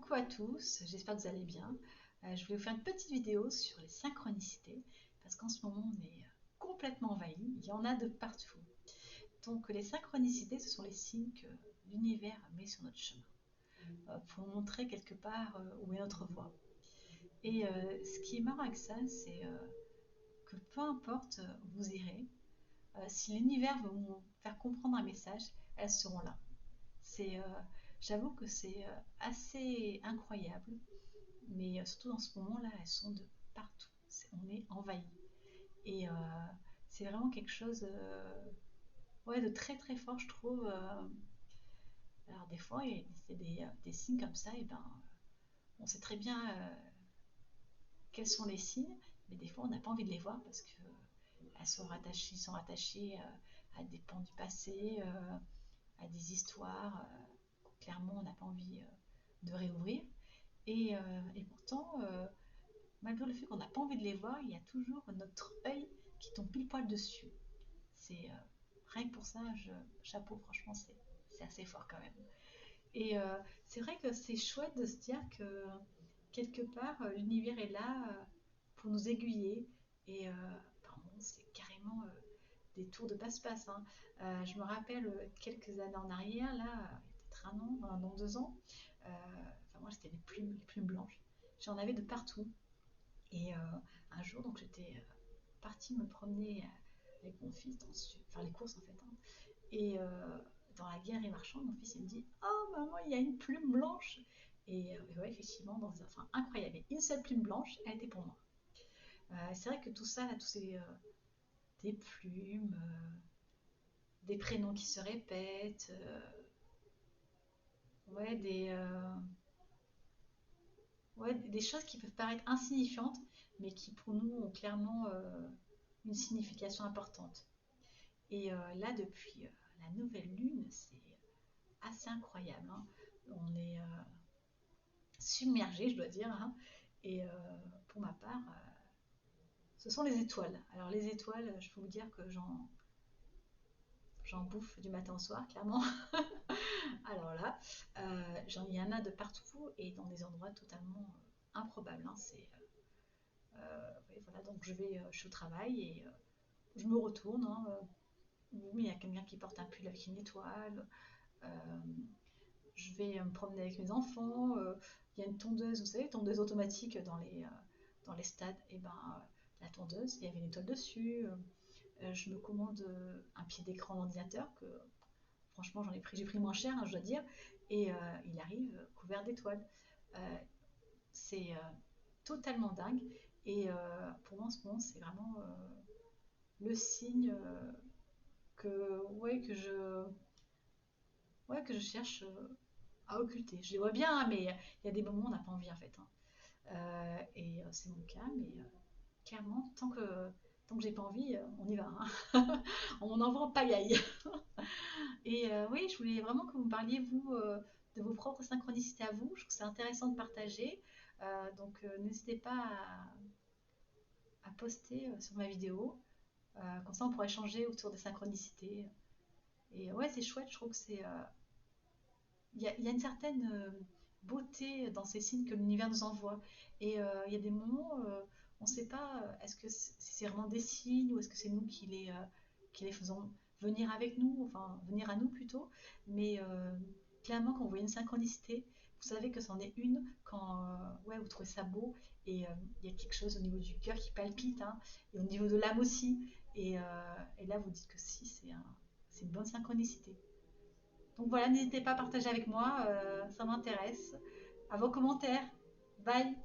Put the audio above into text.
Coucou à tous, j'espère que vous allez bien. Je voulais vous faire une petite vidéo sur les synchronicités parce qu'en ce moment on est complètement envahi, il y en a de partout. Donc les synchronicités, ce sont les signes que l'univers met sur notre chemin pour nous montrer quelque part où est notre voie. Et ce qui est marrant avec ça, c'est que peu importe où vous irez, si l'univers veut vous faire comprendre un message, elles seront là. C'est, j'avoue que c'est assez incroyable. Mais surtout dans ce moment-là, elles sont de partout. On est envahi. Et c'est vraiment quelque chose ouais, de très très fort, je trouve. Alors des fois, c'est des signes comme ça, et ben, on sait très bien quels sont les signes, mais des fois, on n'a pas envie de les voir parce que ils sont rattachés à des pans du passé, à des histoires. Clairement, on n'a pas envie de réouvrir. Et pourtant, malgré le fait qu'on n'a pas envie de les voir, il y a toujours notre œil qui tombe pile poil dessus. C'est rien que pour ça, chapeau, franchement, c'est assez fort quand même. Et c'est vrai que c'est chouette de se dire que quelque part, l'univers est là pour nous aiguiller. Et pardon, c'est carrément des tours de passe-passe, hein. Je me rappelle quelques années en arrière, là, peut-être un an, 2 ans. Enfin, moi, c'était les plumes blanches. J'en avais de partout. Et un jour, donc j'étais partie me promener avec mon fils, faire les courses en fait, hein. Et dans la galerie marchande, mon fils il me dit: Oh maman, il y a une plume blanche. Et ouais, effectivement, enfin, incroyable, il y avait une seule plume blanche, elle était pour moi. C'est vrai que tout ça, là, tous ces des plumes, des prénoms qui se répètent, ouais, ouais, des choses qui peuvent paraître insignifiantes, mais qui pour nous ont clairement une signification importante. Et là, depuis la nouvelle lune, c'est assez incroyable, hein. On est submergé, je dois dire, hein. Et pour ma part, ce sont les étoiles. Alors les étoiles, je peux vous dire que j'en bouffe du matin au soir, clairement. Alors là, il y en a de partout et dans des endroits totalement improbables, hein. Ouais, voilà, donc je suis au travail et je me retourne, hein, il y a quelqu'un qui porte un pull avec une étoile. Euh, je vais me promener avec mes enfants. Il y a une tondeuse, vous savez, tondeuse automatique dans les stades. Et ben, la tondeuse, il y avait une étoile dessus. Je me commande un pied d'écran d'ordinateur que franchement j'ai pris moins cher, hein, je dois dire. Et il arrive couvert d'étoiles. Euh, c'est totalement dingue. Et pour moi en ce moment, c'est vraiment le signe que je cherche à occulter. Je les vois bien, hein, mais il y a des moments où on n'a pas envie en fait, hein. Et c'est mon cas, mais clairement, tant que j'ai pas envie, on y va, hein. On envoie en pagaille. Et oui, je voulais vraiment que vous me parliez, vous, de vos propres synchronicités à vous. Je trouve que c'est intéressant de partager. Donc, n'hésitez pas à poster sur ma vidéo. Comme ça, on pourrait échanger autour des synchronicités. Et ouais, c'est chouette. Je trouve que il y a une certaine beauté dans ces signes que l'univers nous envoie. Et il y a des moments, on ne sait pas, est-ce que c'est vraiment des signes ou est-ce que c'est nous qui les faisons venir avec nous, enfin venir à nous plutôt. Mais clairement, quand vous voyez une synchronicité, vous savez que c'en est une quand ouais, vous trouvez ça beau et il y a quelque chose au niveau du cœur qui palpite, hein, et au niveau de l'âme aussi. Et là, vous dites que si, c'est une bonne synchronicité. Donc voilà, n'hésitez pas à partager avec moi, ça m'intéresse. À vos commentaires. Bye!